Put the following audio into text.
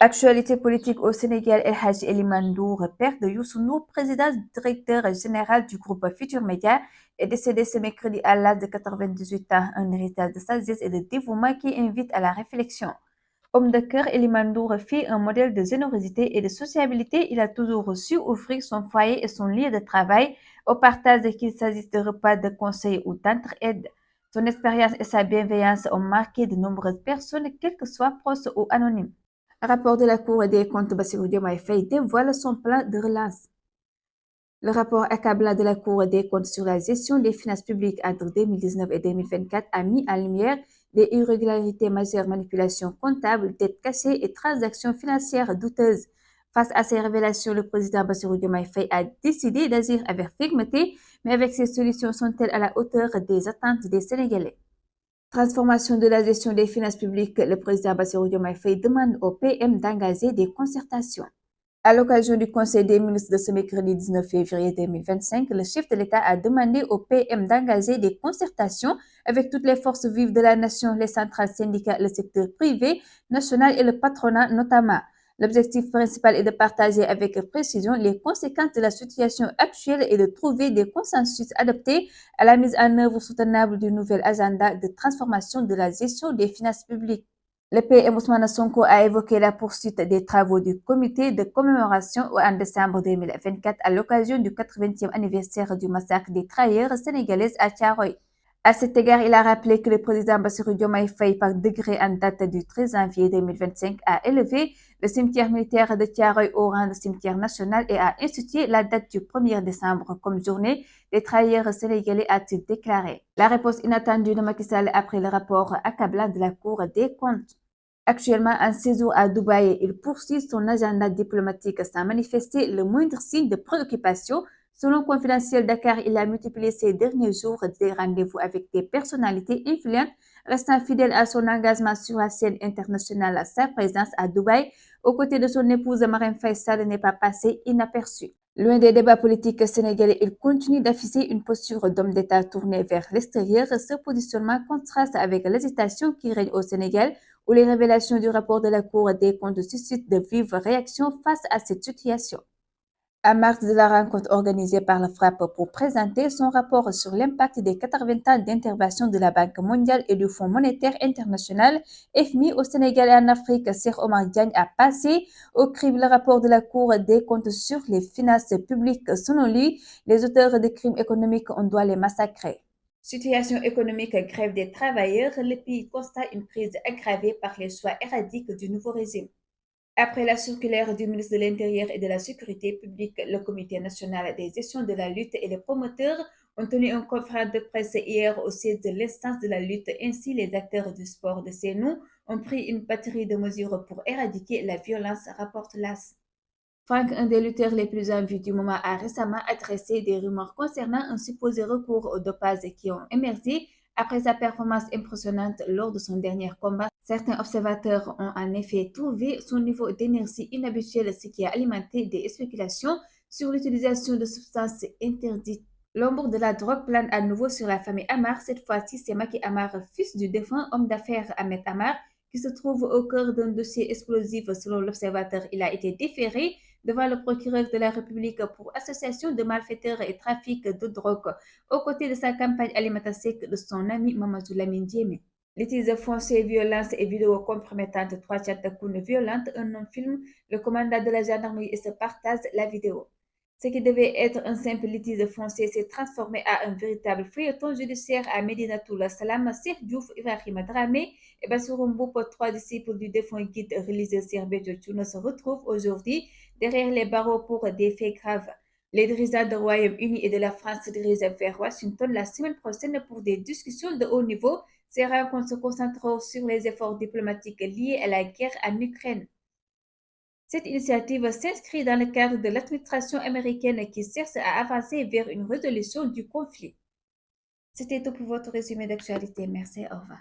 Actualité politique au Sénégal, El Hadji Eliman Ndour, père de Youssou Ndour, président directeur général du groupe Futur Média, est décédé ce mercredi à l'âge de 98 ans, un héritage de sagesse et de dévouement qui invite à la réflexion. Homme de cœur, Eliman Ndour fut un modèle de générosité et de sociabilité. Il a toujours su offrir son foyer et son lieu de travail au partage, qu'il s'agisse de repas, de conseils ou d'entraide. Son expérience et sa bienveillance ont marqué de nombreuses personnes, quelles que soient proches ou anonymes. Rapport de la Cour des comptes, Bassirou Diomaye Faye dévoile son plan de relance. Le rapport accablant de la Cour des comptes sur la gestion des finances publiques entre 2019 et 2024 a mis en lumière des irrégularités majeures, manipulations comptables, dettes cachées et transactions financières douteuses. Face à ces révélations, le président Bassirou Diomaye Faye a décidé d'agir avec fermeté, mais avec ces solutions sont-elles à la hauteur des attentes des Sénégalais? Transformation de la gestion des finances publiques, le président Bassirou Diomaye Faye demande au PM d'engager des concertations. À l'occasion du Conseil des ministres de ce mercredi 19 février 2025, le chef de l'État a demandé au PM d'engager des concertations avec toutes les forces vives de la nation, les centrales syndicales, le secteur privé, national et le patronat notamment. L'objectif principal est de partager avec précision les conséquences de la situation actuelle et de trouver des consensus adaptés à la mise en œuvre soutenable du nouvel agenda de transformation de la gestion des finances publiques. Le PM Ousmane Sonko a évoqué la poursuite des travaux du comité de commémoration en décembre 2024 à l'occasion du 80e anniversaire du massacre des travailleurs sénégalaises à Thiaroye. À cet égard, il a rappelé que le président Bassirou Diomaye Faye, par décret en date du 13 janvier 2025, a élevé le cimetière militaire de Thiaroye au rang de cimetière national et a institué la date du 1er décembre comme journée des travailleurs sénégalais, a-t-il déclaré. La réponse inattendue de Macky Sall après le rapport accablant de la Cour des comptes. Actuellement en séjour à Dubaï, il poursuit son agenda diplomatique sans manifester le moindre signe de préoccupation. Selon Confidentiel Dakar, il a multiplié ces derniers jours des rendez-vous avec des personnalités influentes, restant fidèle à son engagement sur la scène internationale. Sa présence à Dubaï, aux côtés de son épouse Marème Faye Sall, n'est pas passée inaperçue. Loin des débats politiques sénégalais, il continue d'afficher une posture d'homme d'État tournée vers l'extérieur. Ce positionnement contraste avec l'hésitation qui règne au Sénégal, où les révélations du rapport de la Cour des comptes suscitent de vives réactions face à cette situation. En mars de la rencontre organisée par la FRAPP pour présenter son rapport sur l'impact des 80 ans d'intervention de la Banque mondiale et du Fonds monétaire international FMI au Sénégal et en Afrique, Cheikh Omar Diagne a passé au crible le rapport de la Cour des comptes sur les finances publiques. Selon lui, les auteurs de crimes économiques, on doit les massacrer. Situation économique, grève des travailleurs, le pays constate une crise aggravée par les choix erratiques du nouveau régime. Après la circulaire du ministre de l'Intérieur et de la Sécurité publique, le Comité national des gestions de la lutte et les promoteurs ont tenu une conférence de presse hier au siège de l'instance de la lutte. Ainsi, les acteurs du sport de Sénou ont pris une batterie de mesures pour éradiquer la violence, rapporte l'AS. Franck, un des lutteurs les plus en vue du moment, a récemment adressé des rumeurs concernant un supposé recours au dopage qui ont émergé après sa performance impressionnante lors de son dernier combat. Certains observateurs ont en effet trouvé son niveau d'énergie inhabituel, ce qui a alimenté des spéculations sur l'utilisation de substances interdites. L'ombre de la drogue plane à nouveau sur la famille Amar. Cette fois-ci, c'est Maki Amar, fils du défunt homme d'affaires Ahmed Amar, qui se trouve au cœur d'un dossier explosif. Selon l'observateur, il a été déféré devant le procureur de la République pour association de malfaiteurs et trafic de drogue, aux côtés de sa campagne alimentaire de son ami Mamadou Lamine Diémé. Litige foncier, violence et vidéos compromettantes, 3 chats violentes, un non-film, le commandant de la gendarmerie et se partage la vidéo. Ce qui devait être un simple litige foncier s'est transformé en un véritable feuilleton judiciaire à Medinatoul Salam. Cheikh Diouf, Ibrahima Dramé et Bassirou Mboup, 3 disciples du défunt guide religieux Cheikh Béthio Thioune, se retrouvent aujourd'hui derrière les barreaux pour des faits graves. Les dirigeants du Royaume-Uni et de la France se dirigent vers Washington la semaine prochaine pour des discussions de haut niveau. Ces rencontres se concentreront sur les efforts diplomatiques liés à la guerre en Ukraine. Cette initiative s'inscrit dans le cadre de l'administration américaine qui cherche à avancer vers une résolution du conflit. C'était tout pour votre résumé d'actualité. Merci, au revoir.